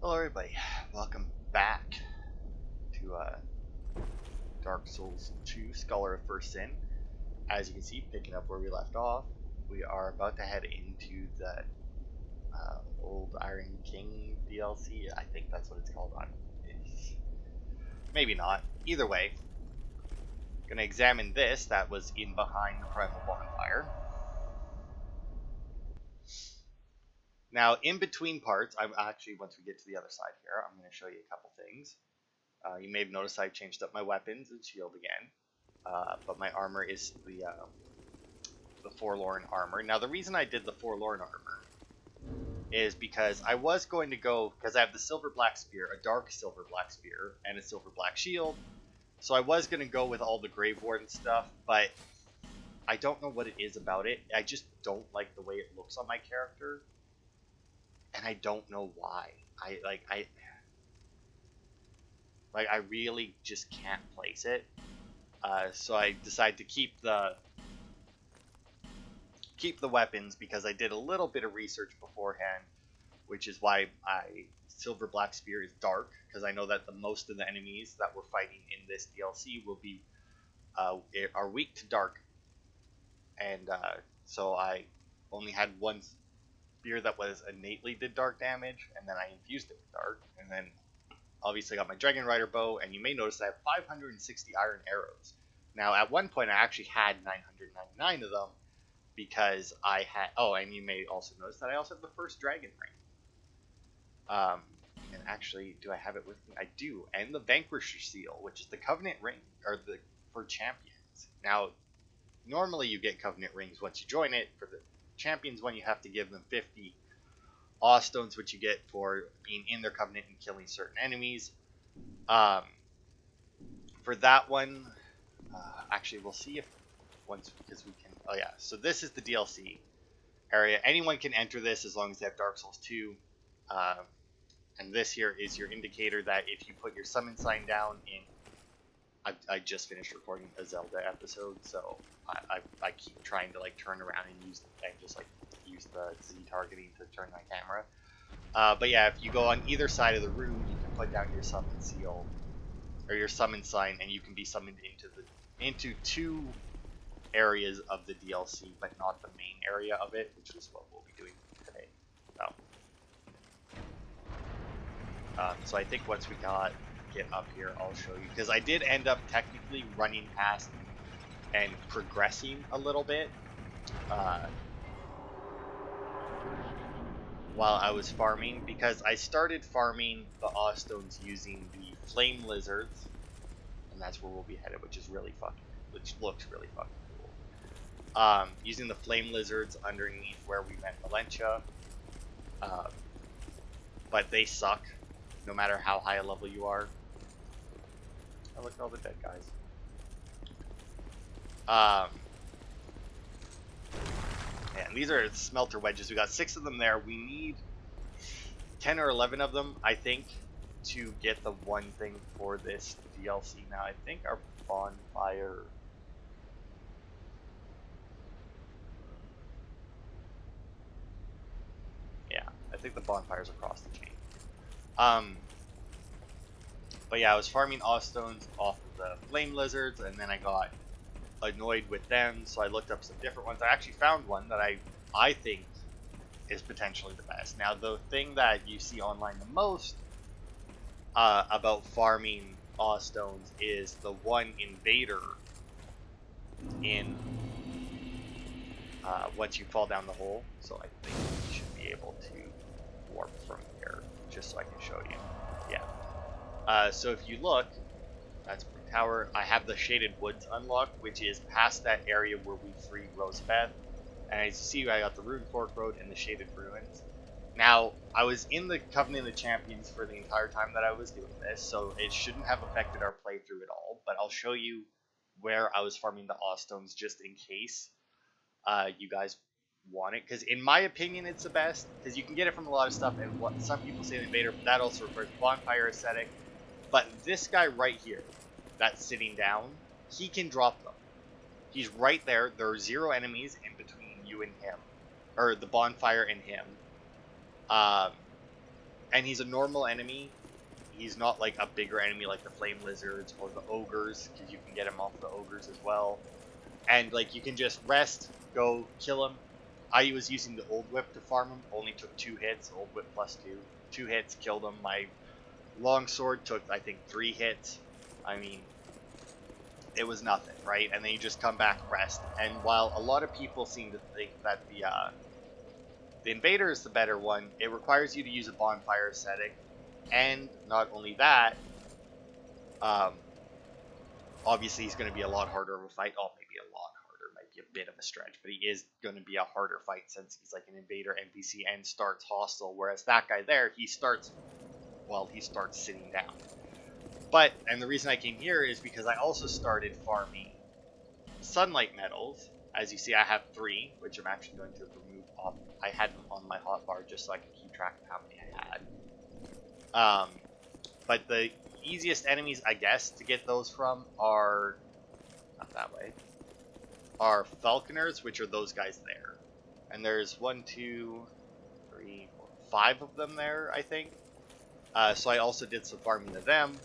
Hello everybody, welcome back to Dark Souls 2, Scholar of First Sin. As you can see, picking up where we left off, we are about to head into the Old Iron King DLC. I think that's what it's called. Maybe not. Either way, gonna examine this that was in behind the Primal Bonfire. Now, in between parts, I'm actually, once we get to the other side here, I'm going to show you a couple things. You may have noticed I've changed up my weapons and shield again, but my armor is the Forlorn Armor. Now, the reason I did the Forlorn Armor is because I was going to go, because I have the Silver Black Spear, a dark Silver Black Spear, and a Silver Black Shield, so I was going to go with all the Grave Warden stuff, but I don't know what it is about it. I just don't like the way it looks on my character. And I don't know why. I really just can't place it. So I decided to keep the weapons because I did a little bit of research beforehand, which is why Silver Black Spear is dark, because I know that the most of the enemies that we're fighting in this DLC will be are weak to dark, and so I only had one spear that was innately did dark damage, and then I infused it with dark, and then obviously I got my Dragon Rider bow, and you may notice I have 560 iron arrows. Now, at one point I actually had 999 of them, because I had, and you may also notice that I also have the first Dragon Ring. And actually, do I have it with me? I do, and the Vanquisher Seal, which is the Covenant Ring, or for champions. Now, normally you get Covenant Rings once you join it. For the champions one, you have to give them 50 awe stones, which you get for being in their covenant and killing certain enemies. For that one, actually we'll see if once, because we can, so this is the DLC area. Anyone can enter this as long as they have Dark Souls 2, and this here is your indicator that if you put your summon sign down in, I just finished recording a Zelda episode, so I keep trying to turn around and use the Z targeting to turn my camera. But yeah, if you go on either side of the room, you can put down your summon seal or your summon sign, and you can be summoned into two areas of the DLC, but not the main area of it, which is what we'll be doing today. So I think once we get up here, I'll show you, because I did end up technically running past and progressing a little bit while I was farming, because I started farming the awe stones using the flame lizards, and that's where we'll be headed, which looks really fucking cool. Using the flame lizards underneath where we met Valentia, but they suck no matter how high a level you are. Oh, look at all the dead guys. And these are smelter wedges. We got 6 of them there. We need 10 or 11 of them, I think, to get the one thing for this DLC. Now, I think our bonfire... Yeah, I think the bonfire's across the chain. But yeah, I was farming awe stones off of the flame lizards, and then I got annoyed with them, so I looked up some different ones. I actually found one that I think is potentially the best. Now, the thing that you see online the most about farming awe stones is the one invader in once you fall down the hole. So I think we should be able to warp from here, just so I can show you. Yeah. So if you look, that's tower. I have the Shaded Woods unlocked, which is past that area where we freed Rosebeth. And as you see, I got the Rune Fork Road and the Shaded Ruins. Now, I was in the Covenant of Champions for the entire time that I was doing this, so it shouldn't have affected our playthrough at all. But I'll show you where I was farming the awe stones, just in case you guys want it. Because in my opinion, it's the best, because you can get it from a lot of stuff, and what some people say the invader, but that also refers to bonfire aesthetic. But this guy right here, that's sitting down, he can drop them. He's right there. There are 0 enemies in between you and him, or the bonfire and him. And he's a normal enemy. He's not like a bigger enemy like the flame lizards or the ogres, because you can get him off the ogres as well. And like you can just rest, go kill him. I was using the old whip to farm him. Only took 2 hits. Old whip plus 2. 2 hits killed him. My longsword took I think 3 hits. I mean, it was nothing, right? And then you just come back, rest. And while a lot of people seem to think that the invader is the better one, it requires you to use a bonfire setting. And not only that, obviously he's going to be a lot harder of a fight. Oh, maybe a lot harder, might be a bit of a stretch, but he is going to be a harder fight since he's like an invader NPC and starts hostile. Whereas that guy there, he starts sitting down. But, and the reason I came here is because I also started farming sunlight metals. As you see, I have 3, which I'm actually going to remove off. I had them on my hotbar just so I can keep track of how many I had. But the easiest enemies, I guess, to get those from are, not that way, are falconers, which are those guys there. And there's 1, 2, 3, 4, 5 of them there, I think. So I also did some farming of them.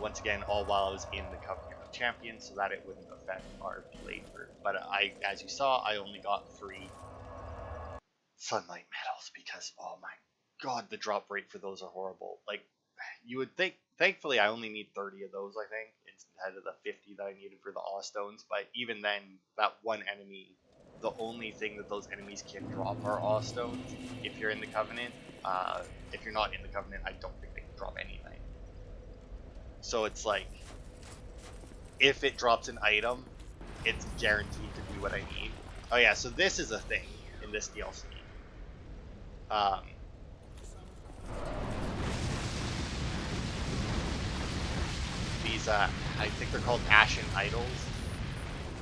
Once again, all while I was in the Covenant of Champions, so that it wouldn't affect our playthrough. But as you saw, I only got 3 sunlight metals because, oh my god, the drop rate for those are horrible. Like, you would think, thankfully I only need 30 of those, I think, instead of the 50 that I needed for the awe stones. But even then, that one enemy, the only thing that those enemies can drop are awe stones. If you're in the Covenant, if you're not in the Covenant, I don't think they can drop anything. So it's like, if it drops an item, it's guaranteed to do what I need. Oh yeah, so this is a thing in this DLC. These, I think they're called Ashen Idols.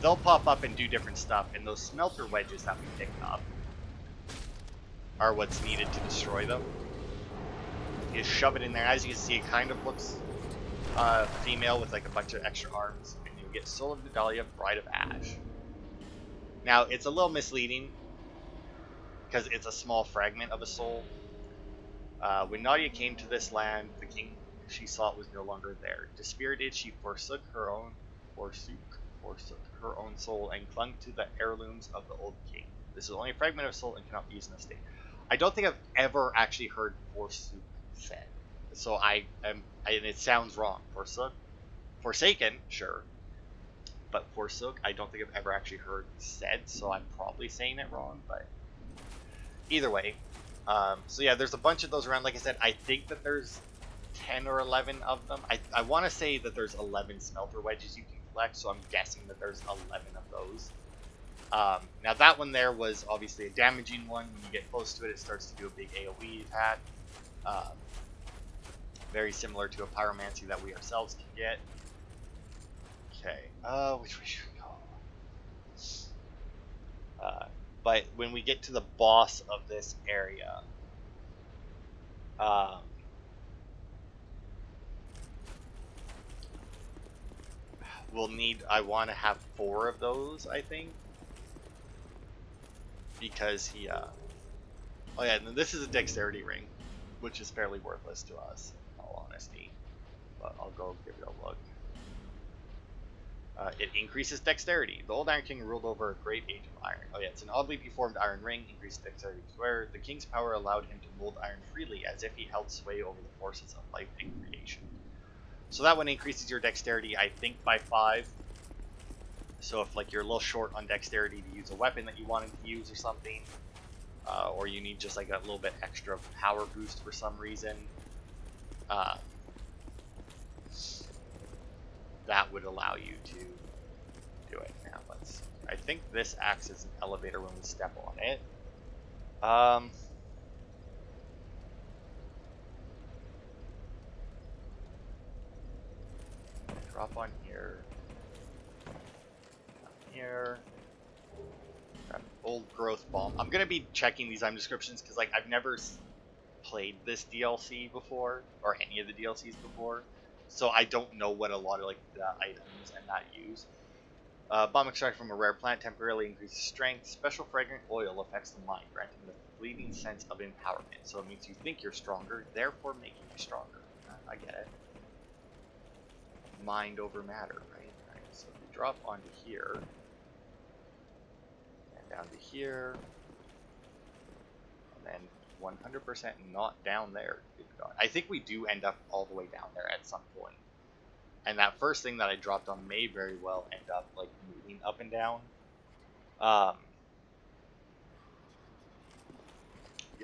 They'll pop up and do different stuff, and those smelter wedges that we picked up are what's needed to destroy them. You just shove it in there. As you can see, it kind of looks female with like a bunch of extra arms, and you get Soul of Nadalia, Bride of Ash. Now, it's a little misleading, because it's a small fragment of a soul. When Nadia came to this land, the king she sought was no longer there. Dispirited, she forsook her own soul and clung to the heirlooms of the old king. This is only a fragment of soul and cannot be used in this state. I don't think I've ever actually heard forsook said, so and it sounds wrong. Forsaken, sure, but forsook, I don't think I've ever actually heard said, so I'm probably saying it wrong. But either way, so yeah, there's a bunch of those around. Like I said, I think that there's 10 or 11 of them. I want to say that there's 11 smelter wedges you can collect, so I'm guessing that there's 11 of those. Now that one there was obviously a damaging one. When you get close to it, it starts to do a big AoE attack. Very similar to a pyromancy that we ourselves can get. Okay, which way should we go? But when we get to the boss of this area, we'll need, I want to have 4 of those, I think. Because he, oh yeah, and this is a Dexterity Ring, which is fairly worthless to us, in all honesty. But I'll go give it a look. It increases dexterity. The old Iron King ruled over a great age of iron. Oh yeah, it's an oddly deformed iron ring, increased dexterity. Where the king's power allowed him to mold iron freely, as if he held sway over the forces of life and creation. So that one increases your dexterity, I think, by 5. So if like you're a little short on dexterity to use a weapon that you wanted to use or something, or you need just like a little bit extra power boost for some reason, that would allow you to do it. Now I think this acts as an elevator when we step on it. Drop on here. Here. Old growth bomb. I'm gonna be checking these item descriptions because like I've never played this DLC before, or any of the DLCs before, so I don't know what a lot of like the items and that use. Bomb extract from a rare plant temporarily increases strength. Special fragrant oil affects the mind, granting the fleeting sense of empowerment. So it means you think you're stronger, therefore making you stronger. I get it. Mind over matter, right? Alright, so if we drop onto here, and down to here, and then 100% not down there. Good God. I think we do end up all the way down there at some point. And that first thing that I dropped on may very well end up like moving up and down.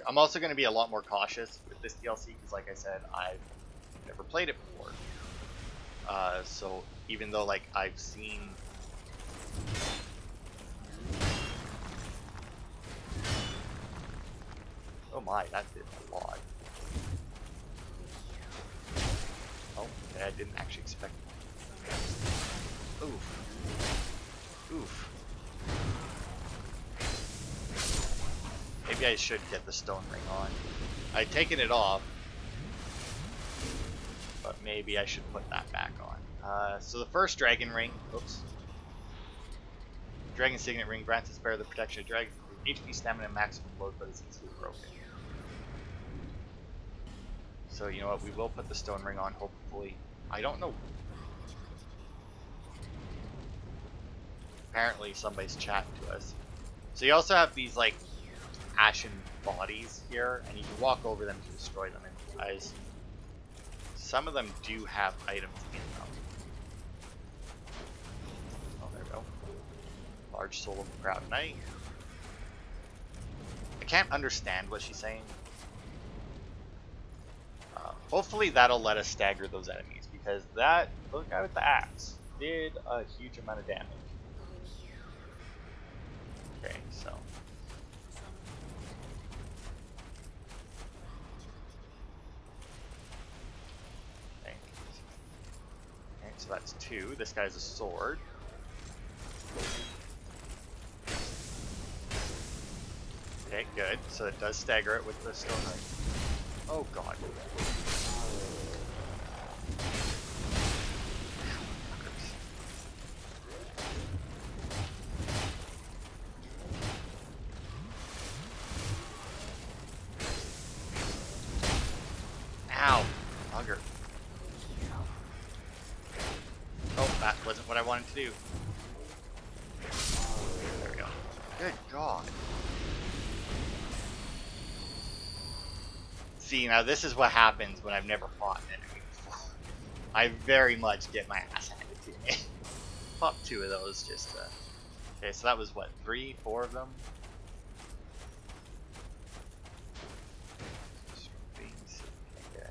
I'm also going to be a lot more cautious with this DLC because, like I said, I've never played it before. So even though like I've seen oh my, that did a lot. Oh, okay, I didn't actually expect that. Oof. Oof. Maybe I should get the stone ring on. I'd taken it off, but maybe I should put that back on. So the first dragon ring, oops. Dragon Signet Ring grants its bearer the protection of dragons, HP, stamina, and maximum load, but is easily broken. So you know what, we will put the stone ring on, hopefully. I don't know. Apparently somebody's chatting to us. So you also have these like ashen bodies here, and you can walk over them to destroy them. And guys, some of them do have items in them. Oh, there we go. Large Soul of the Proud Knight. I can't understand what she's saying. Hopefully that'll let us stagger those enemies, because that little guy with the axe did a huge amount of damage. Okay, so. Okay. Okay, so that's 2. This guy's a sword. Okay, good. So it does stagger it with the stone ring. Oh god. Ow! Bugger. Oh, that wasn't what I wanted to do. There we go. Good god. See, now this is what happens when I've never fought an enemy before. I very much get my ass handed to me. Pop 2 of those just to... Okay, so that was what, 3, 4 of them? Okay,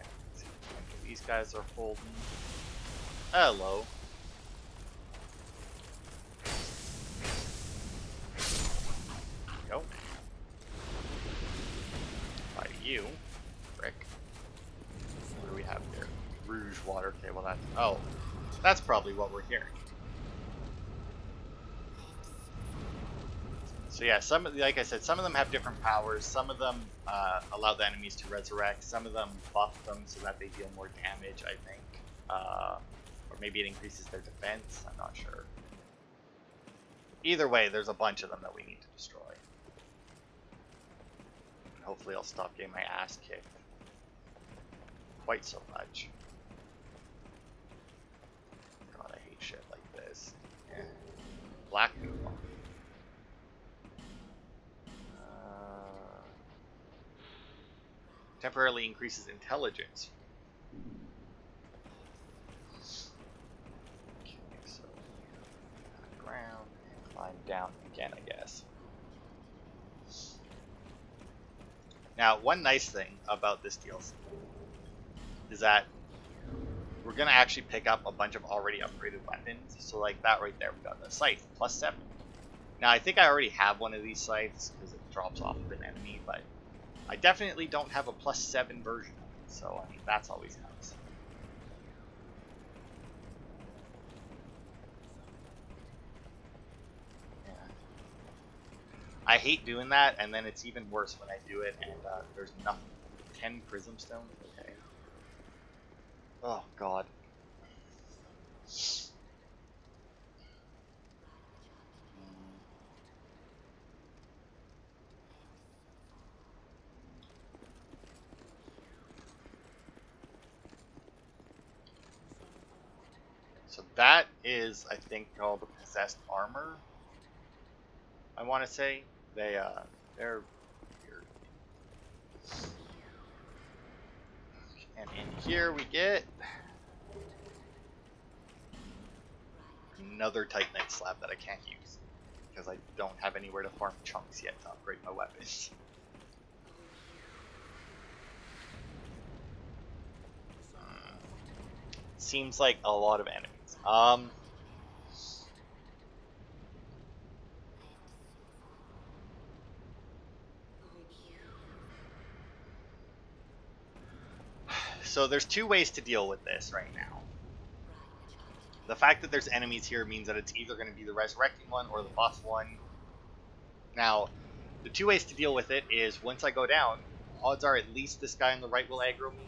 these guys are holding. Hello. Go. By you. Frick. What do we have here? Rouge water. Okay, well that's... Oh. That's probably what we're hearing. So yeah, like I said, some of them have different powers. Some of them allow the enemies to resurrect. Some of them buff them so that they deal more damage, I think. Or maybe it increases their defense. I'm not sure. Either way, there's a bunch of them that we need to destroy. And hopefully I'll stop getting my ass kicked quite so much. God, I hate shit like this. Yeah. Black Noodle. Temporarily increases intelligence. Okay, so ground and climb down again, I guess. Now, one nice thing about this DLC is that we're gonna actually pick up a bunch of already upgraded weapons. So, like that right there, we got the scythe +7. Now, I think I already have one of these scythes because it drops off of an enemy, but I definitely don't have a +7 version of it, so I mean that's always nice. Yeah. I hate doing that, and then it's even worse when I do it and there's nothing. 10 prism stones? Okay. Oh god. So that is, I think, called the Possessed Armor. I want to say they're weird. And in here we get another Titanite slab that I can't use because I don't have anywhere to farm chunks yet to upgrade my weapons. Seems like a lot of enemies. So there's two ways to deal with this right now. The fact that there's enemies here means that it's either going to be the resurrecting one or the boss one. Now, the two ways to deal with it is once I go down, odds are at least this guy on the right will aggro me.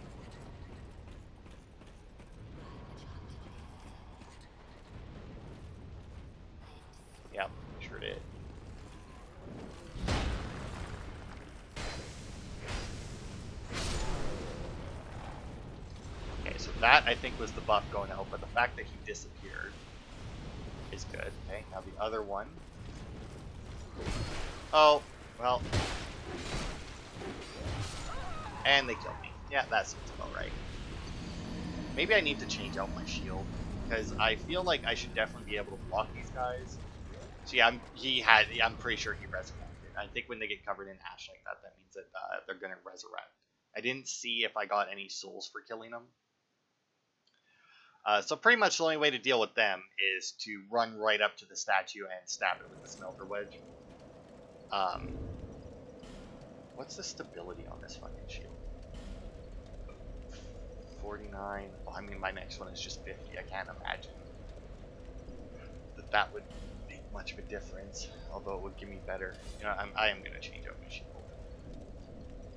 Yep, sure did. Okay, so that I think was the buff going out, but the fact that he disappeared is good. Okay, now the other one. Oh, well. And they killed me. Yeah, that seems about right. Maybe I need to change out my shield, because I feel like I should definitely be able to block these guys. So yeah, I'm pretty sure he resurrected. I think when they get covered in ash like that, that means that they're going to resurrect. I didn't see if I got any souls for killing them. So pretty much the only way to deal with them is to run right up to the statue and stab it with the smelter wedge. What's the stability on this fucking shield? 49. Well, I mean, my next one is just 50. I can't imagine that would make much of a difference, although it would give me better. You know, I am going to change out my shield.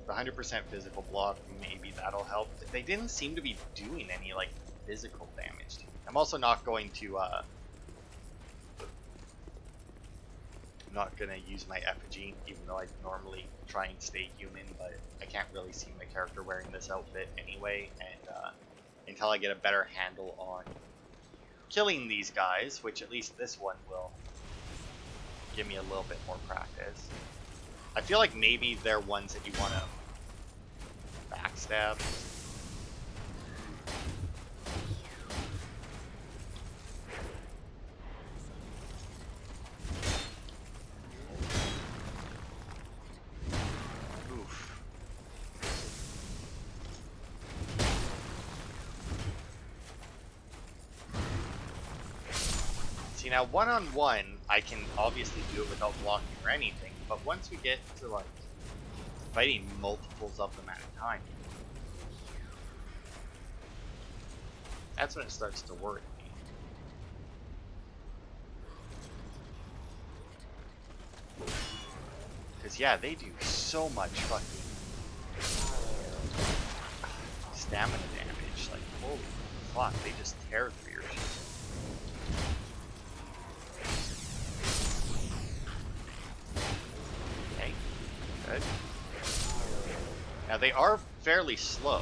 The 100% physical block, maybe that'll help. They didn't seem to be doing any, like, physical damage to me. I'm also not going to, use my effigy, even though I normally try and stay human, but I can't really see my character wearing this outfit anyway, and until I get a better handle on killing these guys, which at least this one will give me a little bit more practice. I feel like maybe they're ones that you want to backstab. See, now one-on-one, I can obviously do it without blocking or anything, but once we get to, like, fighting multiples of them at a time, that's when it starts to worry me. Because, yeah, they do so much fucking stamina damage. Like, holy fuck, they just tear through your shit. Good. Now they are fairly slow,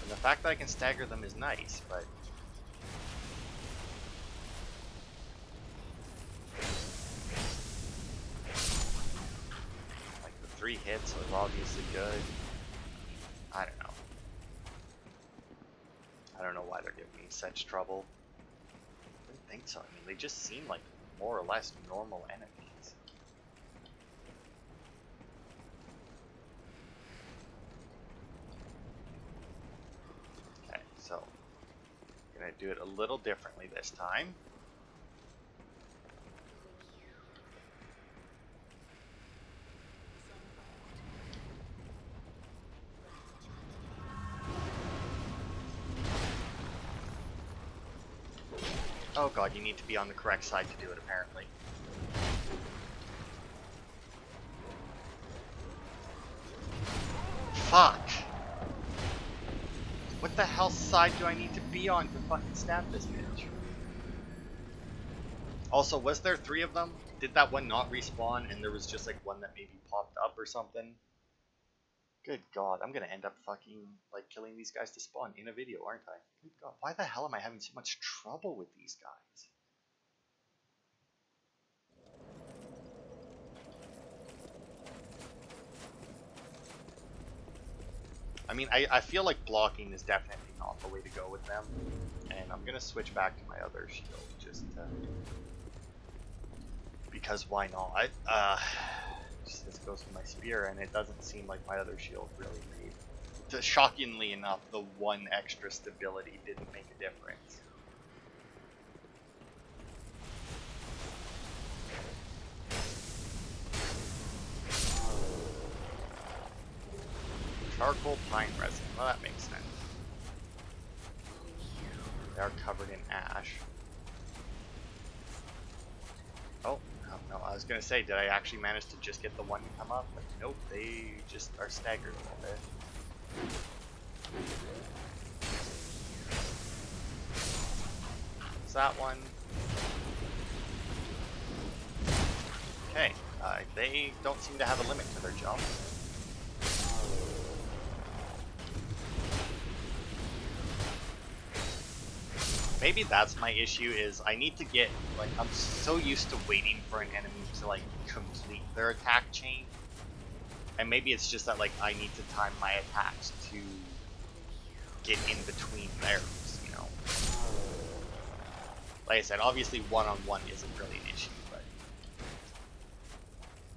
and the fact that I can stagger them is nice, but like the 3 hits was obviously good. I don't know. I don't know why they're giving me such trouble. I didn't think so. I mean, they just seem like more or less normal enemies. So, I'm going to do it a little differently this time. Oh god, you need to be on the correct side to do it, apparently. Fuck! What the hell side do I need to be on to fucking stab this bitch? Also, was there 3 of them? Did that one not respawn and there was just like one that maybe popped up or something? Good God, I'm gonna end up fucking, like, killing these guys to spawn in a video, aren't I? Good God, why the hell am I having so much trouble with these guys? I mean, I feel like blocking is definitely not the way to go with them. And I'm gonna switch back to my other shield, just because why not? Just this goes to my spear, and it doesn't seem like my other shield really made. Shockingly enough, the one extra stability didn't make a difference. Charcoal pine resin. Well, that makes sense. They are covered in ash. Oh, no, I was gonna say, did I actually manage to just get the one to come up? But nope, they just are staggered a little bit. Is that one? Okay, they don't seem to have a limit to their jump. Maybe that's my issue, is I need to get, like, I'm so used to waiting for an enemy to, like, complete their attack chain. And maybe it's just that, like, I need to time my attacks to get in between theirs, you know? Like I said, obviously one-on-one isn't really an issue, but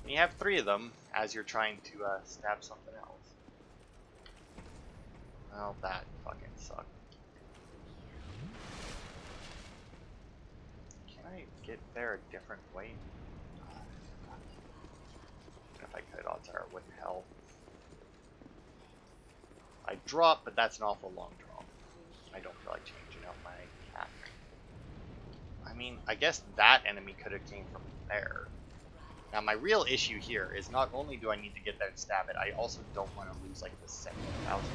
when you have 3 of them as you're trying to stab something else. Well, that fucking sucked. I get there a different way? If I could, odds are it wouldn't help. I drop, but that's an awful long drop. I don't feel like changing out my attack. I mean, I guess that enemy could have came from there. Now, my real issue here is not only do I need to get there and stab it, I also don't want to lose, like, the 7,000.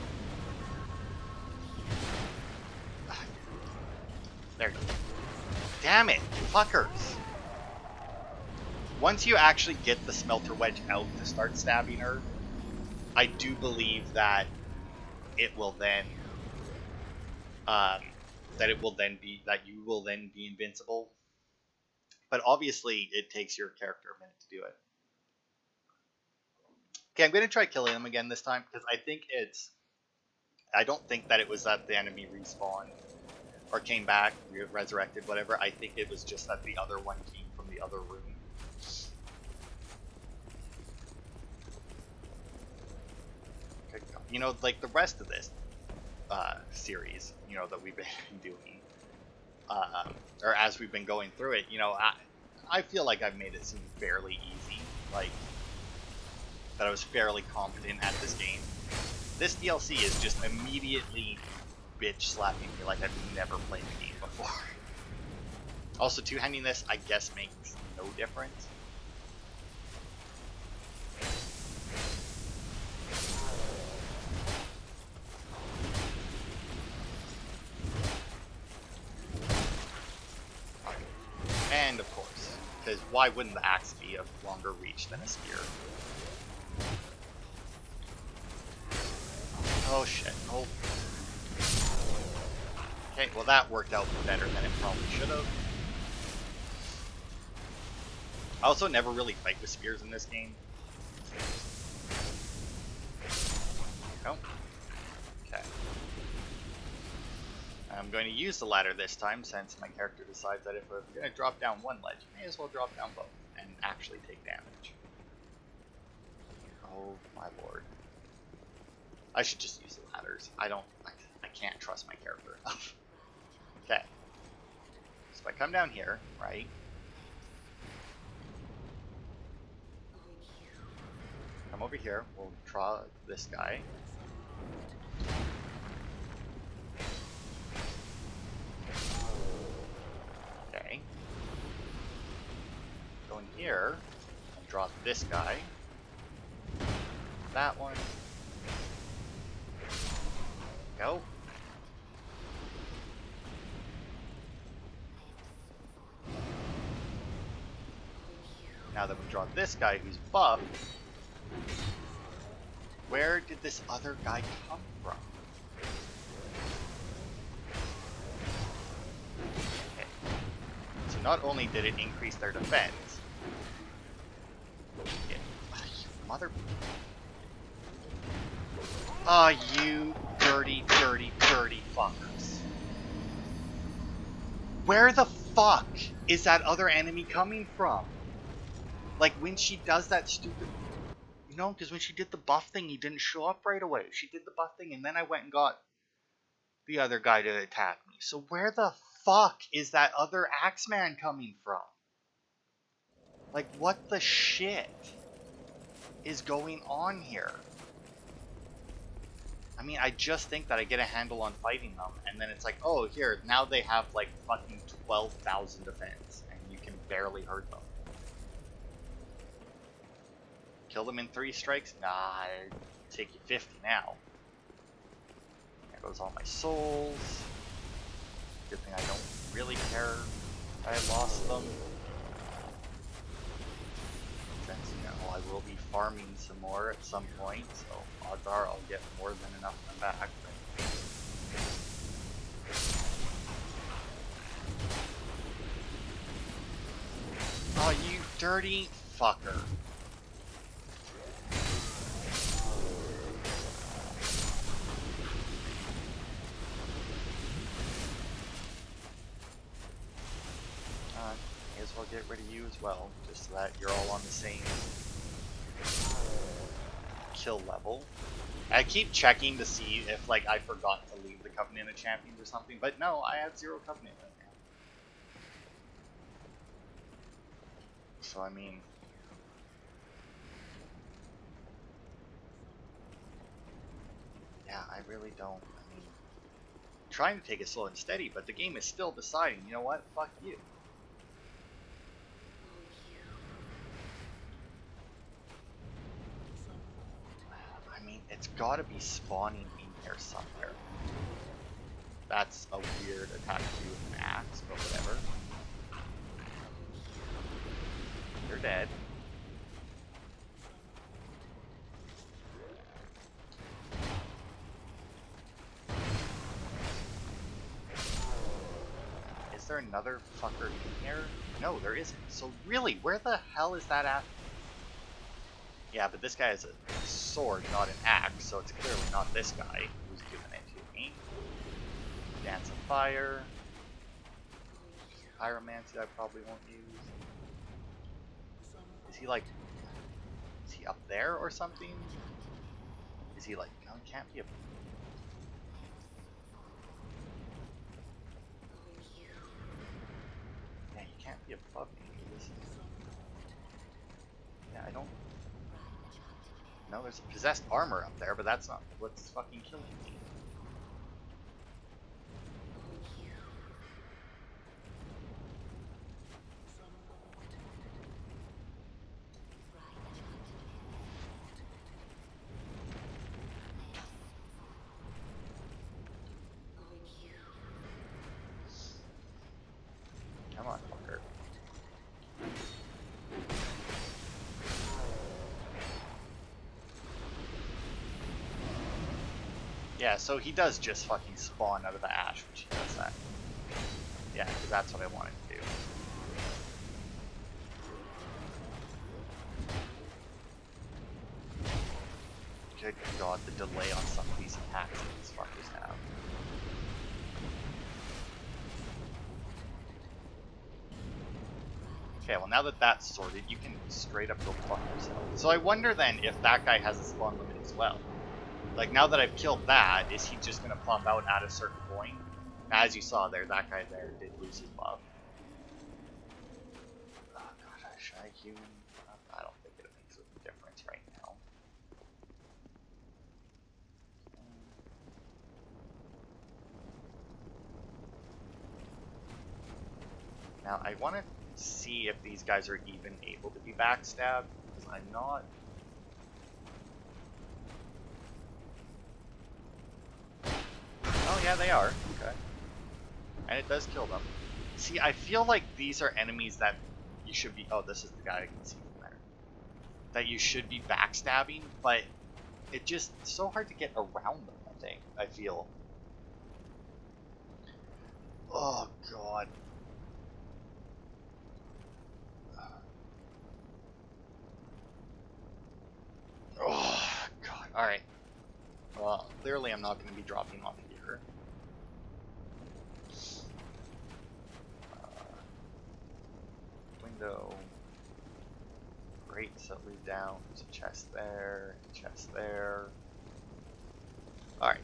There you go. Damn it, fuckers! Once you actually get the smelter wedge out to start stabbing her, I do believe that it will then, that you will then be invincible. But obviously, it takes your character a minute to do it. Okay, I'm going to try killing them again this time, because I don't think that it was that the enemy respawned or came back, resurrected, whatever. I think it was just that the other one came from the other room. You know, like the rest of this series, you know, that we've been doing, or as we've been going through it, you know, I feel like I've made it seem fairly easy, like that I was fairly competent at this game. This DLC is just immediately bitch slapping me like I've never played the game before. Also, two-handing this, I guess, makes no difference. And of course, because why wouldn't the axe be of longer reach than a spear? Oh shit, oh. Okay, well that worked out better than it probably should have. I also never really fight with spears in this game. Oh. Okay. I'm going to use the ladder this time, since my character decides that if we're going to drop down one ledge, may as well drop down both and actually take damage. Oh my lord. I should just use the ladders. I can't trust my character enough. Okay. So if I come down here, right? Come over here, we'll draw this guy. Okay. Go in here, and draw this guy. That one. Go. Now that we draw this guy who's buff, where did this other guy come from? Okay. So not only did it increase their defense, mother... Ah, you dirty, dirty, dirty fuckers. Where the fuck is that other enemy coming from? Like, when she does that stupid... You know, because when she did the buff thing, he didn't show up right away. She did the buff thing, and then I went and got the other guy to attack me. So where the fuck is that other Axeman coming from? Like, what the shit is going on here? I mean, I just think that I get a handle on fighting them, and then it's like, oh, here, now they have, like, fucking 12,000 defense, and you can barely hurt them. Kill them in 3 strikes? Nah, it'd take you 50 now. There goes all my souls. Good thing I don't really care that I lost them. Since, you know, I will be farming some more at some point, so odds are I'll get more than enough of them back. But... Oh, you dirty fucker. May as well get rid of you as well, just so that you're all on the same kill level. I keep checking to see if, like, I forgot to leave the Covenant of Champions or something, but no, I have 0 Covenant right now. So, I mean... Yeah, I really don't. I mean... I'm trying to take it slow and steady, but the game is still deciding, you know what? Fuck you. It's gotta be spawning in here somewhere. That's a weird attack to do with an axe, but whatever. You're dead. Is there another fucker in here? No, there isn't. So really, where the hell is that at? Yeah, but this guy has a sword, not an axe, so it's clearly not this guy who's giving it to me. Dance of Fire. Pyromancy I probably won't use. Is he like... Is he up there or something? Is he like... No, he can't be up... Yeah, he can't be above me. Yeah, I don't... No, there's possessed armor up there, but that's not what's fucking killing me. Come on, fucker. Yeah, so he does just fucking spawn out of the ash when she does that. Yeah, because that's what I wanted to do. Good god, the delay on some of these attacks that these fuckers have. Okay, well now that that's sorted, you can straight up go fuck yourself. So I wonder then if that guy has a spawn limit as well. Like, now that I've killed that, is he just going to pop out at a certain point? As you saw there, that guy there did lose his buff. Oh god, should I heal? I don't think it makes a difference right now. Now, I want to see if these guys are even able to be backstabbed, because I'm not... Oh yeah, they are. Okay. And it does kill them. See, I feel like these are enemies that you should be... Oh, this is the guy I can see from there. That you should be backstabbing, but It's just so hard to get around them, I feel. Oh, God. Oh, God. Alright. Well, clearly I'm not going to be dropping off here. Window. Great, so leave down. There's a chest there, chest there. Alright.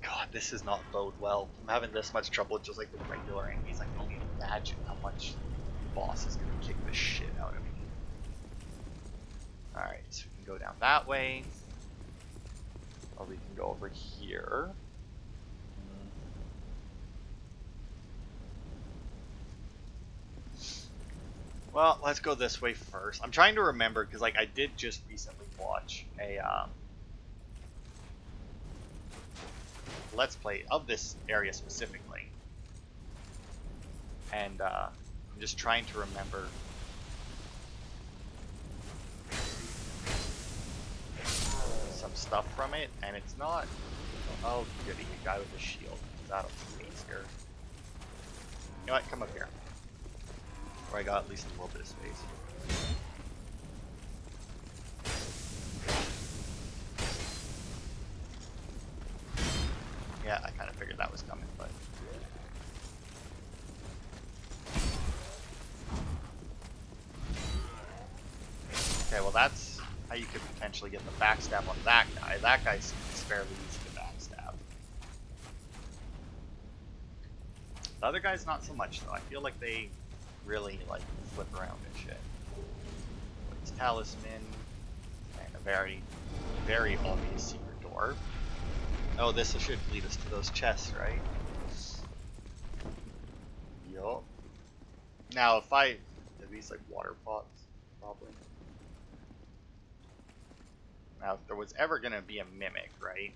God, this does not bode well. I'm having this much trouble just like with regular enemies. I can only imagine how much the boss is going to kick the shit out of me. Alright, so we can go down that way. Or we can go over here. Well, let's go this way first. I'm trying to remember, because like I did just recently watch a Let's Play of this area specifically. And I'm just trying to remember some stuff from it, and it's not... Oh, goody, a guy with a shield. That'll be easier. You know what? Come up here. Where I got at least a little bit of space. Yeah, I kind of figured that was coming, but... Okay, well that's how you could potentially get the backstab on that guy. That guy's fairly easy to backstab. The other guy's not so much, though. I feel like they really, like, flip around and shit. It's talisman, and a very, very obvious secret door. Oh, this should lead us to those chests, right? Yup. Now, if I... Are these, like, water pots? Probably. Now, if there was ever going to be a mimic, right,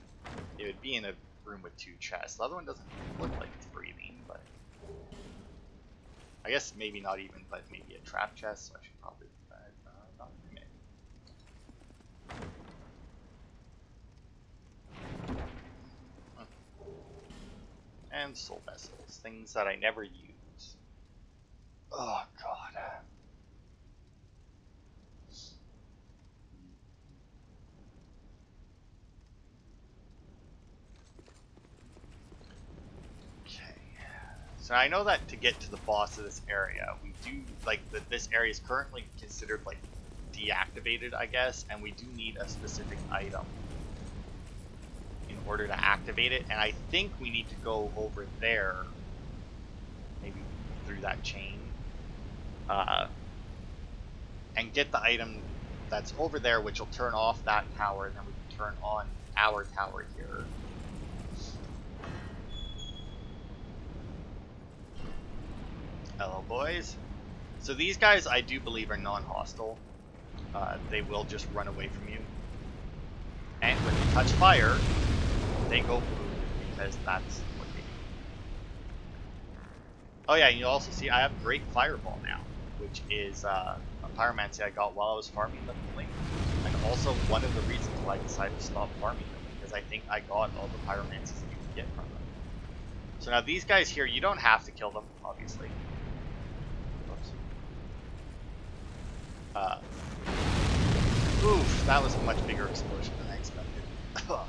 it would be in a room with 2 chests. The other one doesn't look like it's breathing, but... I guess maybe not even, but maybe a trap chest, so I should probably not commit. And soul vessels, things that I never use. Oh god. So I know that to get to the boss of this area, we do, like, this area is currently considered, like, deactivated, I guess, and we do need a specific item in order to activate it, and I think we need to go over there, maybe through that chain, and get the item that's over there, which will turn off that tower, and then we can turn on our tower here. Hello, boys. So these guys, I do believe, are non-hostile. They will just run away from you. And when you touch fire, they go boom, because that's what they do. Oh yeah, and you also see I have Great Fireball now, which is a pyromancy I got while I was farming them, and also one of the reasons why I decided to stop farming them, because I think I got all the pyromancies that you can get from them. So now these guys here, you don't have to kill them, obviously. Oof, that was a much bigger explosion than I expected. But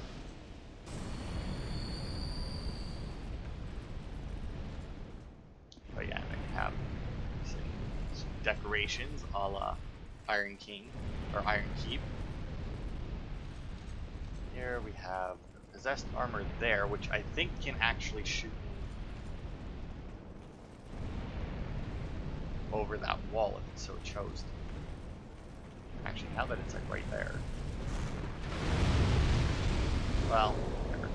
yeah, then you have some decorations a la Iron King, or Iron Keep. Here we have possessed armor there, which I think can actually shoot over that wall if it so chose to. Actually, now that it's like right there. Well, whatever.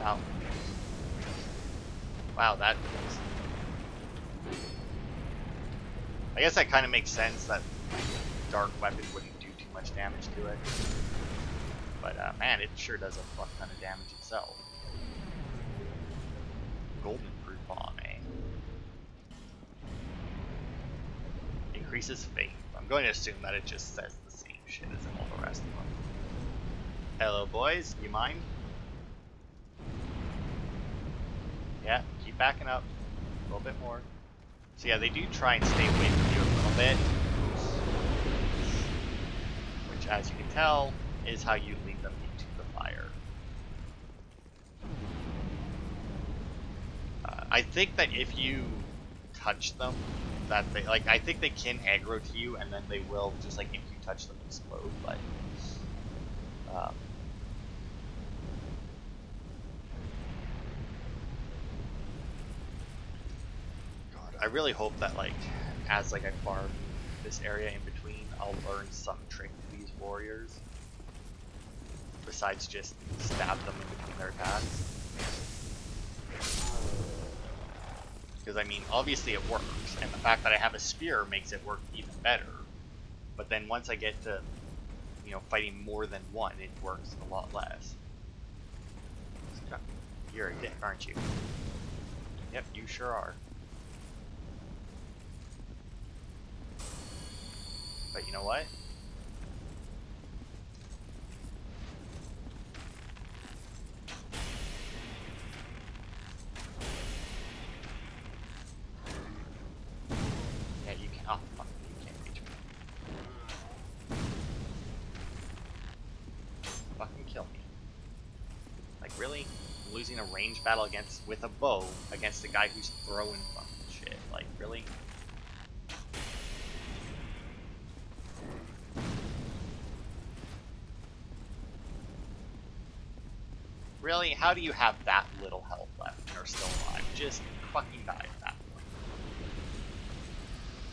Wow. Wow, that is... I guess that kind of makes sense that dark weapon wouldn't do too much damage to it. But man, it sure does a fuck ton of damage itself. Golden fruit bomb, eh? Increases faith. I'm going to assume that it just says the same shit as in all the rest of them. Hello, boys. You mind? Yeah, keep backing up. A little bit more. So yeah, they do try and stay away from you a little bit. Which, as you can tell, is how you lead them into the fire. I think that if you touch them, that they like, I think they can aggro to you, and then they will just like if you touch them explode. But God, I really hope that like as like I farm this area in between, I'll learn some trick to these warriors besides just stab them in between their attacks. Because, I mean, obviously it works, and the fact that I have a spear makes it work even better. But then once I get to, you know, fighting more than one, it works a lot less. You're a dick, aren't you? Yep, you sure are. But you know what? Oh, fuck, you can't reach me. Fucking kill me. Like, really? Losing a ranged battle with a bow against a guy who's throwing fucking shit. Like, really? Really? How do you have that little health left and are still alive? Just fucking die at that point.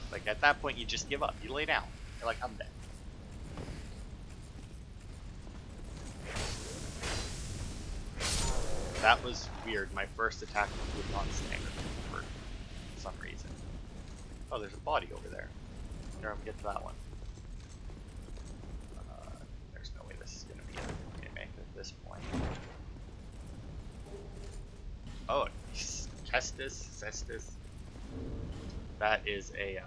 Like, at that point, you just give up. You lay down. You're like, I'm dead. That was weird. My first attack was on stagger for some reason. Oh, there's a body over there. Here, I'm get to that one. There's no way this is going to be a gimmick at this point. Oh, Cestus. That is a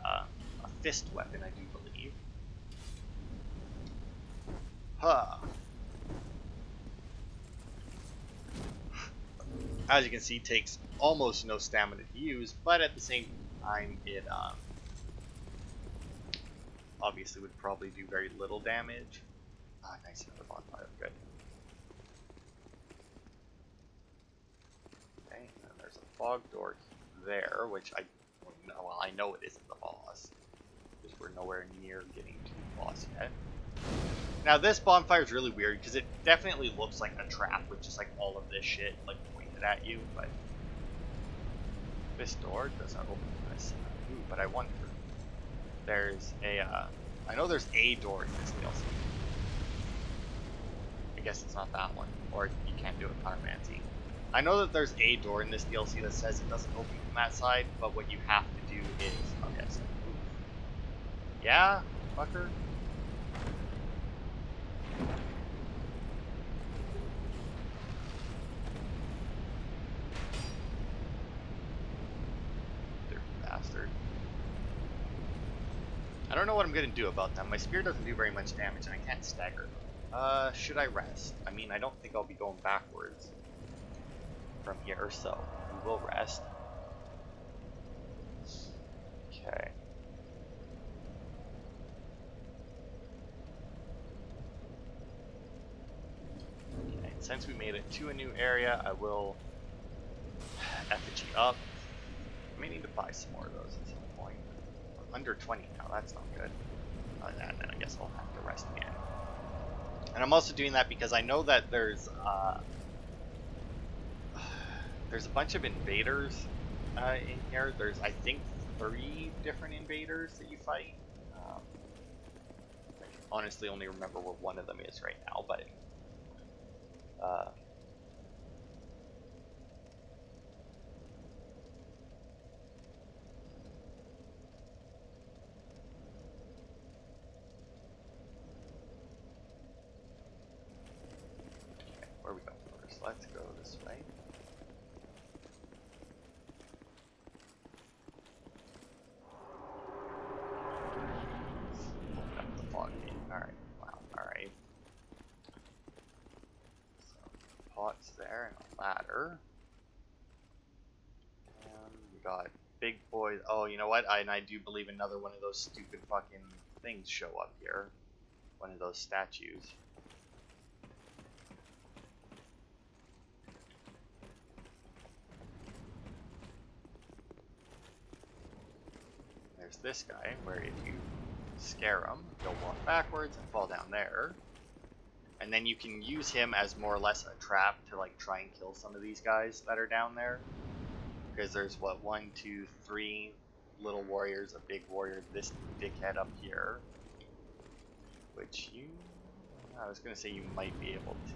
fist weapon, I do believe. Huh. As you can see, takes almost no stamina to use, but at the same time, it obviously would probably do very little damage. Ah, nice, another bonfire, good. Okay, and then there's a fog door there, which I don't know. Well, I know it isn't the boss, because we're nowhere near getting to the boss yet. Now, this bonfire is really weird, because it definitely looks like a trap, with just like all of this shit like pointed at you, but this door doesn't open this. Ooh, but I wonder. There's a, I know there's a door in this DLC. I guess it's not that one, or you can't do it pyromancy. I know that there's a door in this DLC that says it doesn't open from that side, but what you have to do is, okay, so, yeah, fucker. Bastard. I don't know what I'm gonna do about them. My spear doesn't do very much damage, and I can't stagger them. Should I rest? I mean, I don't think I'll be going backwards from here, so we will rest. Okay. Okay, since we made it to a new area, I will effigy up. I may need to buy some more of those at some point. I'm under 20 now, that's not good. And then I guess I'll have to rest again. And I'm also doing that because I know that there's a bunch of invaders in here. There's, I think, 3 different invaders that you fight. I honestly only remember where one of them is right now, but where we go first? Let's go this way. pots there and a ladder. And we got big boys. Oh, you know what? I do believe another one of those stupid fucking things show up here. One of those statues. There's this guy, where if you scare him, he'll walk backwards and fall down there. And then you can use him as more or less a trap to like try and kill some of these guys that are down there. Because there's what, 1, 2, 3 little warriors, a big warrior, this dickhead up here. Which I was going to say you might be able to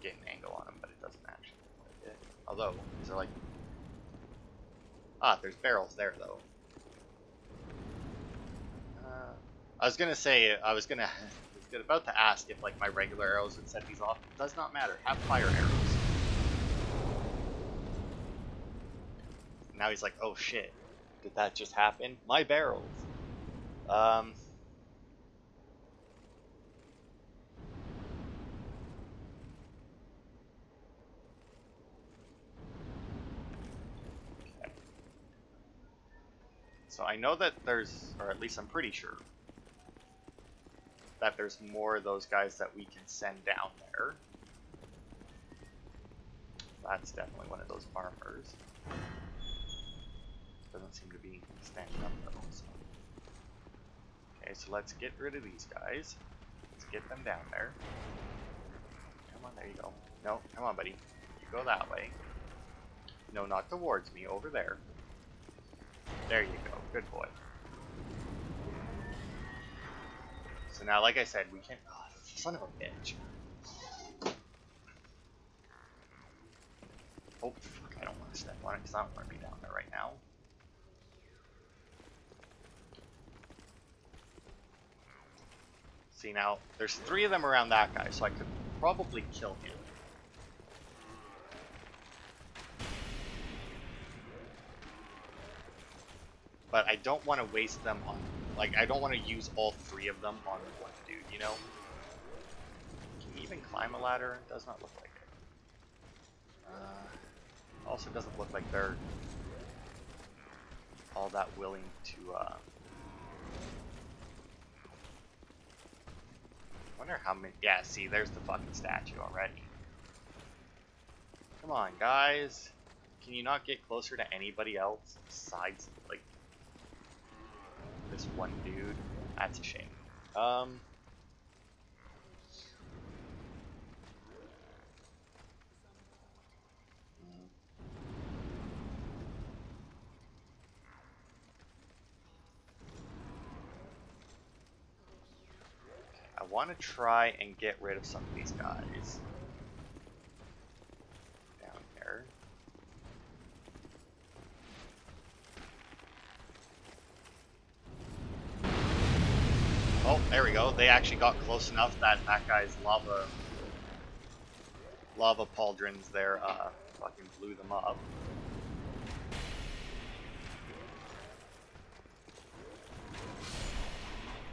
get an angle on him, but it doesn't actually look like it. Although, these are like... there's barrels there though. I was gonna say, I was about to ask if like my regular arrows would set these off. It does not matter. Have fire arrows. Now he's like, oh shit, did that just happen? My barrels. Okay. So I know that there's, or at least I'm pretty sure, that there's more of those guys that we can send down there. That's definitely one of those farmers. Doesn't seem to be standing up though. So. Okay, so let's get rid of these guys. Let's get them down there. Come on, there you go. No, come on, buddy. You go that way. No, not towards me. Over there. There you go. Good boy. So now, like I said, we can... Oh, son of a bitch. Oh, fuck, I don't want to step on it because I don't want to be down there right now. See, now, there's 3 of them around that guy, so I could probably kill him. But I don't want to waste them on... Like, I don't want to use all 3 of them on one dude, you know? Can you even climb a ladder? It does not look like it. Also doesn't look like they're all that willing to, wonder how many... Yeah, see, there's the fucking statue already. Come on, guys. Can you not get closer to anybody else besides, like... this one dude? That's a shame. I want to try and get rid of some of these guys down here. Oh, there we go. They actually got close enough that that guy's lava pauldrons there fucking blew them up.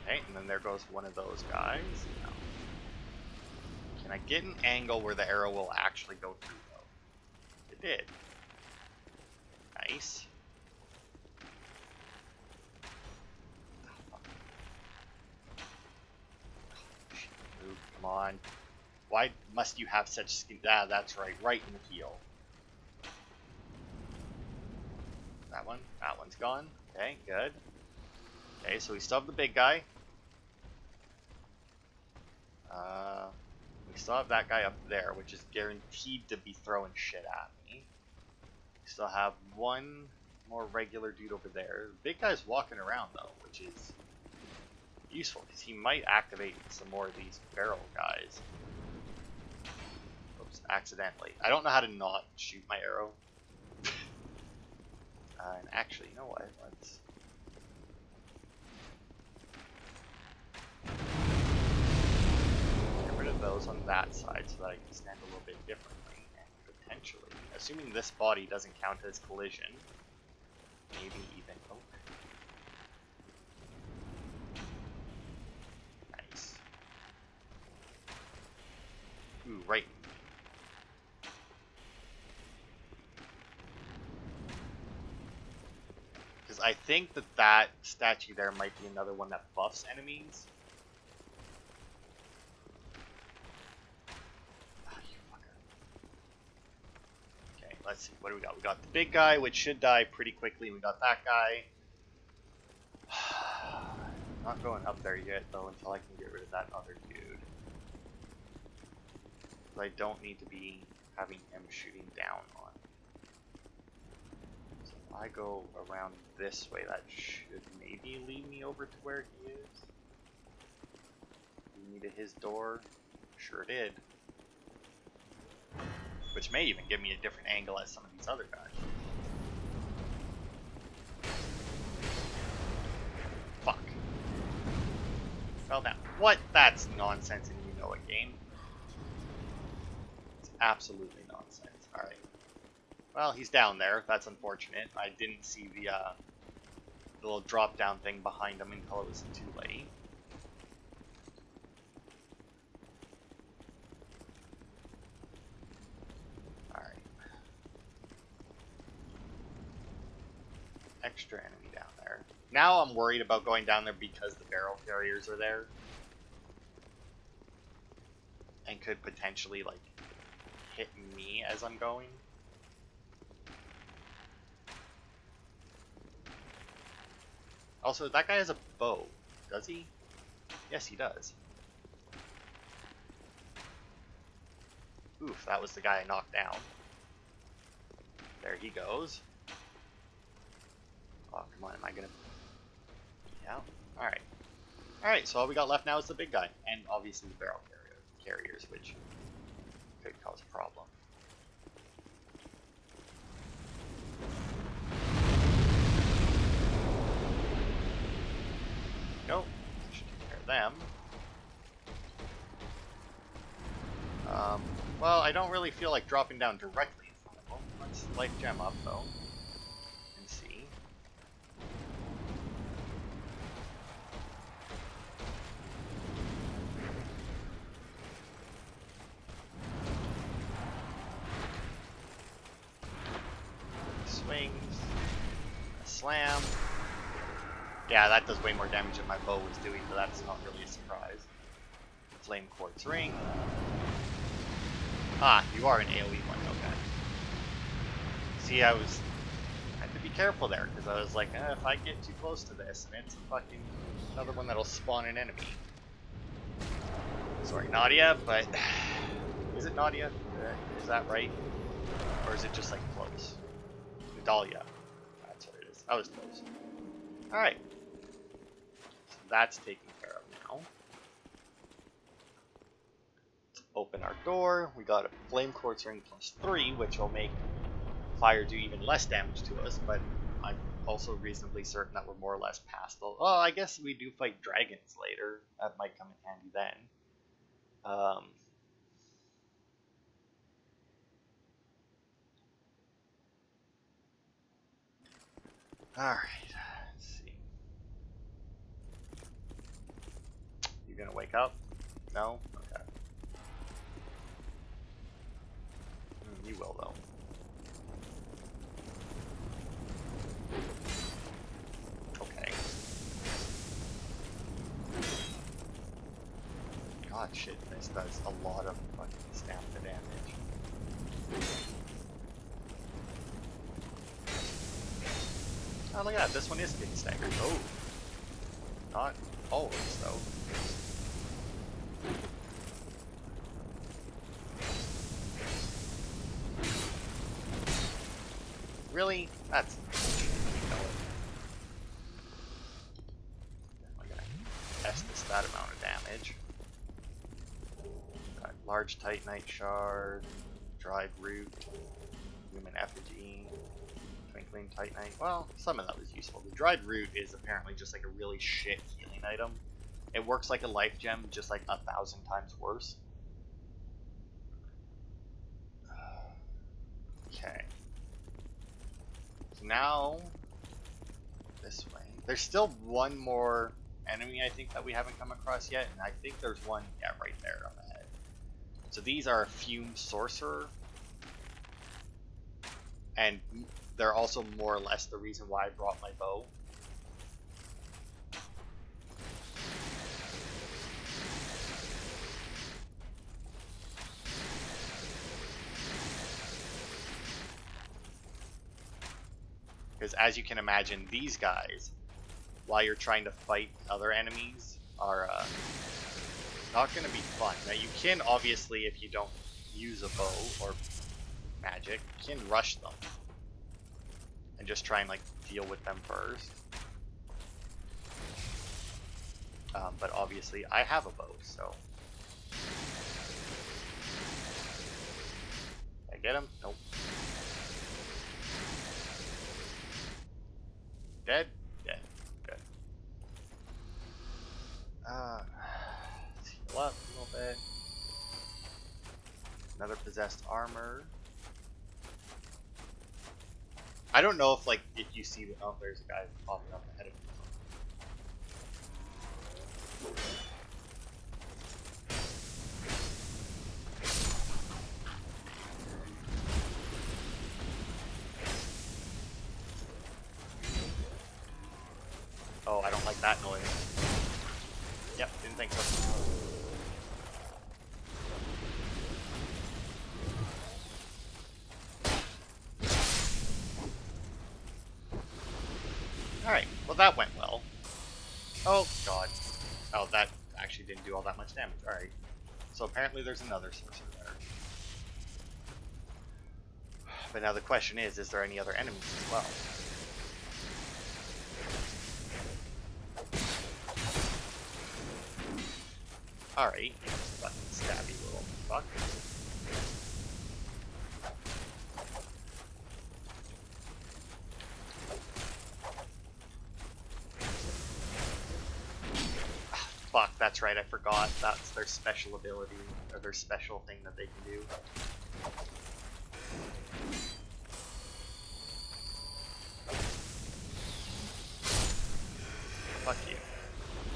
Okay, and then there goes one of those guys. Now, can I get an angle where the arrow will actually go through though? It did. Nice. Move, come on. Why must you have such skin? Ah, that's right, right in the heel. That one? That one's gone. Okay, good. Okay, so we still have the big guy. We still have that guy up there, which is guaranteed to be throwing shit at me. We still have one more regular dude over there. The big guy's walking around though, which is useful because he might activate some more of these barrel guys. Oops, accidentally. I don't know how to not shoot my arrow. And actually, you know what? Let's... get rid of those on that side so that I can stand a little bit differently. And potentially, assuming this body doesn't count as collision, maybe even... Oh. Nice. Ooh, right. I think that statue there might be another one that buffs enemies. Ah, you fucker. Okay, let's see. What do we got? We got the big guy, which should die pretty quickly. We got that guy. Not going up there yet, though, until I can get rid of that other dude. I don't need to be having him shooting down on. So if I go around this way, that should maybe lead me over to where he is. Lead me to his door. Sure did. Which may even give me a different angle as some of these other guys. Fuck. Fell down. What? That's nonsense and you know it, game. It's absolutely nonsense. Alright. Well, he's down there. That's unfortunate. I didn't see the little drop down thing behind him until it was too late. Alright. Extra enemy down there. Now I'm worried about going down there because the barrel carriers are there. And could potentially, like, hit me as I'm going. Also, that guy has a bow. Does he? Yes, he does. Oof, that was the guy I knocked down. There he goes. Oh, come on, am I gonna... Yeah, alright. Alright, so all we got left now is the big guy. And obviously the barrel carriers, which could cause a problem. Go. Should take care of them. Well, I don't really feel like dropping down directly in front of them. Let's life gem up, though. And see. Swings. A slam. Yeah, that does way more damage than my bow was doing, but that's not really a surprise. Flame Quartz Ring. Ah, you are an AoE one, okay. See, I had to be careful there, because I was like, if I get too close to this, and it's fucking another one that'll spawn an enemy. Sorry, Nadia, but... Is it Nadia? Is that right? Or is it just, like, close? Dahlia. That's what it is. I was close. Alright. So that's taken care of now. Open our door. We got a Flame Quartz Ring +3, which will make fire do even less damage to us, but I'm also reasonably certain that we're more or less past the... Oh, I guess we do fight dragons later. That might come in handy then. Alright, let's see. You gonna wake up? No? Okay. You will, though. Okay. God, shit, this does a lot of fucking stamina damage. Oh, look at that, this one is getting staggered. Oh. Not always, though. Really? That's... Definitely gonna test this that amount of damage. Got large Titanite shard, dried root, human effigy, twinkling Titanite. Well, some of that was useful. The dried root is apparently just like a really shit healing item. It works like a life gem, just like 1,000 times worse. Okay. Now, this way. There's still one more enemy, I think, that we haven't come across yet, and I think there's one, yeah, right there on the head. So these are Fume Sorcerer, and they're also more or less the reason why I brought my bow, Because as you can imagine, these guys, while you're trying to fight other enemies, are not going to be fun. Now you can, obviously, if you don't use a bow or magic, you can rush them. And just try and like deal with them first. But obviously I have a bow, so... Did I get him? Nope. Dead? Dead. Good. Let's heal up a little bit. Another possessed armor. I don't know if, like, if you see the... Oh, there's a guy popping up ahead of me. Oh, I don't like that noise. Yep, didn't think so. Alright, well that went well. Oh, God. Oh, that actually didn't do all that much damage. Alright. So apparently there's another sorcerer there. But now the question is there any other enemies as well? Alright, you fucking stabby little fuck. Fuck, that's right, I forgot. That's their special ability, or their special thing that they can do. Fuck you.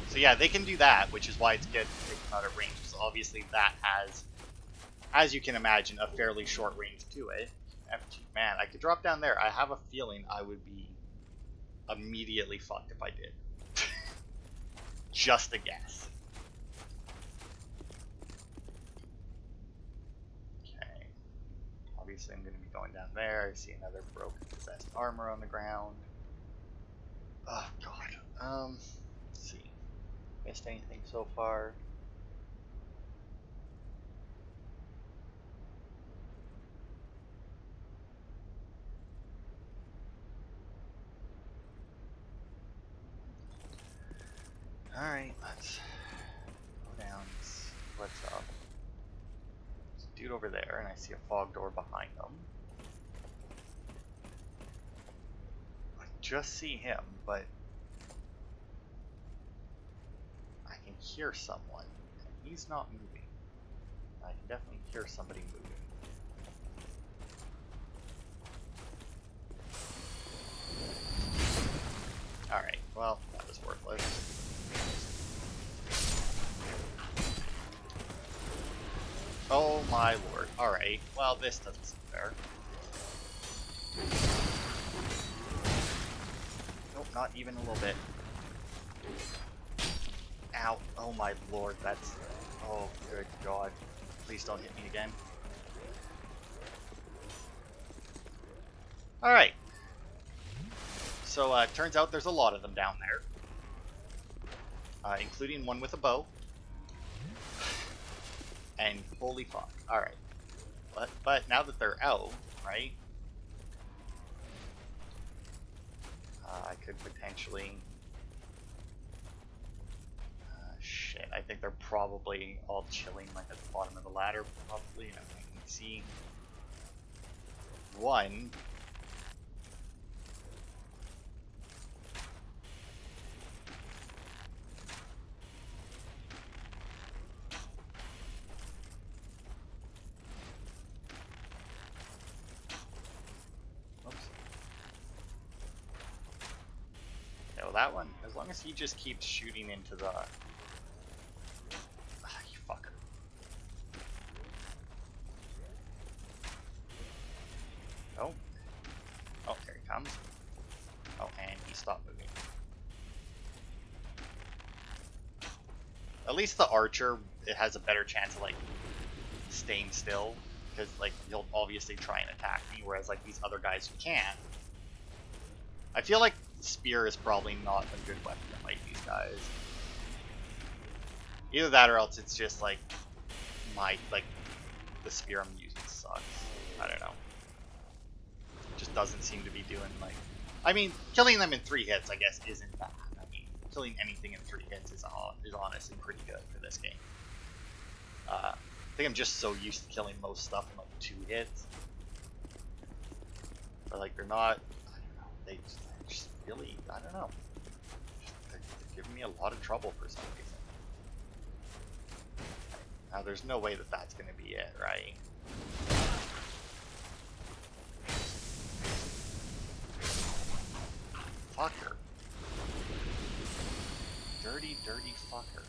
So yeah, they can do that, which is why it's good to take them out of range. So obviously that has, as you can imagine, a fairly short range to it. Man, I could drop down there. I have a feeling I would be immediately fucked if I did. Just a guess. Okay. Obviously I'm going to be going down there. I see another broken possessed armor on the ground. Oh, God. Let's see. Missed anything so far? Alright, let's go down and see what's up. There's a dude over there, and I see a fog door behind him. I just see him, but I can hear someone, and he's not moving. I can definitely hear somebody moving. Alright, well, that was worthless. Oh my lord. Alright, well, this doesn't seem fair. Nope, not even a little bit. Ow. Oh my lord, that's... Oh, good God. Please don't hit me again. Alright. So, turns out there's a lot of them down there. Including one with a bow. And holy fuck. Alright. But now that they're out, right? I could potentially... shit, I think they're probably all chilling like at the bottom of the ladder, probably. And I can see one. That one, as long as he just keeps shooting into the... you fucker. Oh. Oh, there he comes. Oh, and he stopped moving. At least the archer, it has a better chance of, like, staying still. Because, like, he'll obviously try and attack me, whereas, like, these other guys who can't. I feel like spear is probably not a good weapon to fight these guys. Either that or else it's just like the spear I'm using sucks. I don't know. It just doesn't seem to be doing like. I mean, killing them in 3 hits, I guess, isn't bad. I mean, killing anything in 3 hits is honestly pretty good for this game. I think I'm just so used to killing most stuff in like 2 hits. But like they're not. I don't know. They're just really. I don't know. They're giving me a lot of trouble for some reason. Now, there's no way that that's going to be it, right? Fucker. Dirty, dirty fucker.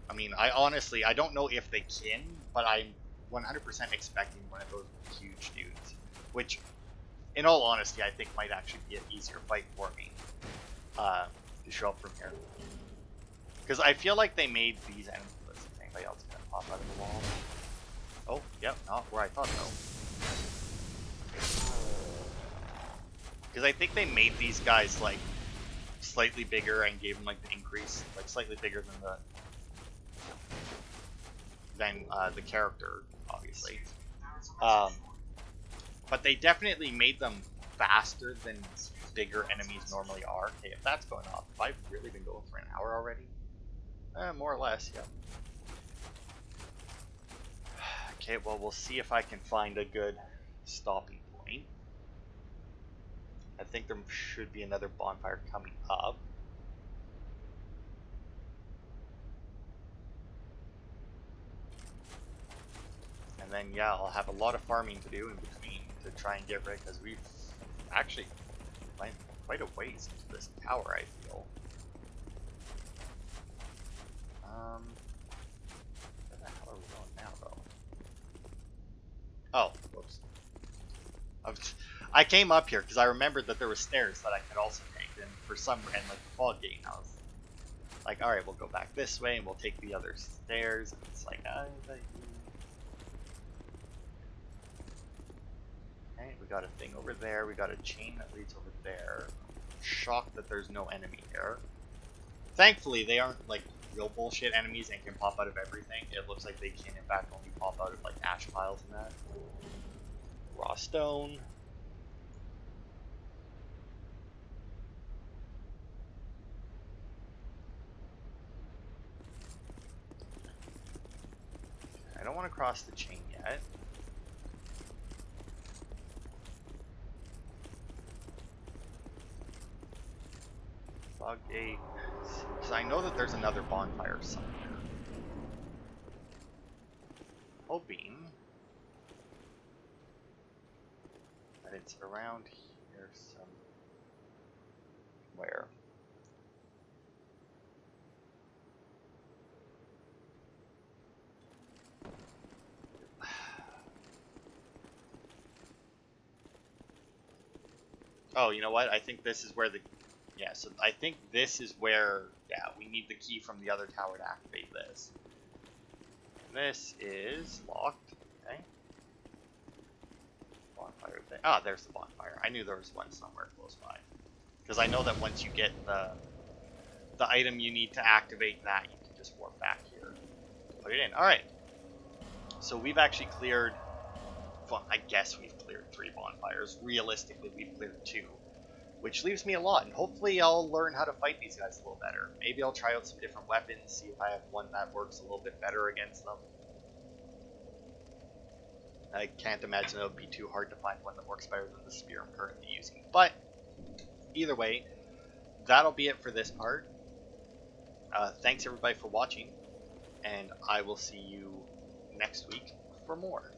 I mean, I don't know if they can, but I'm 100% expecting one of those huge dudes. Which, in all honesty, I think might actually be an easier fight for me to show up from here. Because I feel like they made these enemies. Anybody else gonna pop out of the wall? Oh, yep, not where I thought though. Because I think they made these guys like slightly bigger and gave them like the increase, like slightly bigger than the character, obviously. But they definitely made them faster than bigger enemies normally are. Okay, if that's going off, if I've really been going for an hour already, more or less, yeah. Okay, well, we'll see if I can find a good stopping point. I think there should be another bonfire coming up. And then, yeah, I'll have a lot of farming to do in between to try and get rid, because we've actually went quite a ways into this tower, I feel. Where the hell are we going now, though? Oh, whoops. I came up here because I remembered that there were stairs that I could also take, and for some reason, like the fog gate, I was like, all right, we'll go back this way, and we'll take the other stairs. And it's like, okay, we got a thing over there. We got a chain that leads over there. I'm shocked that there's no enemy here. Thankfully, they aren't like real bullshit enemies and can pop out of everything. It looks like they can, in fact, only pop out of like ash piles and that. Raw stone. I don't want to cross the chain yet. Fog gate. Because I know that there's another bonfire somewhere. Hoping that it's around here somewhere. Oh, you know what? I think this is where so I think this is where, we need the key from the other tower to activate this. This is locked, okay. Bonfire thing. Ah, there's the bonfire. I knew there was one somewhere close by. Because I know that once you get the item you need to activate that, you can just warp back here. Put it in. Alright. So we've actually cleared, well, I guess we've cleared 3 bonfires. Realistically, we've cleared 2. Which leaves me a lot, and hopefully I'll learn how to fight these guys a little better. Maybe I'll try out some different weapons, see if I have one that works a little bit better against them. I can't imagine it would be too hard to find one that works better than the spear I'm currently using. But, either way, that'll be it for this part. Thanks everybody for watching, and I will see you next week for more.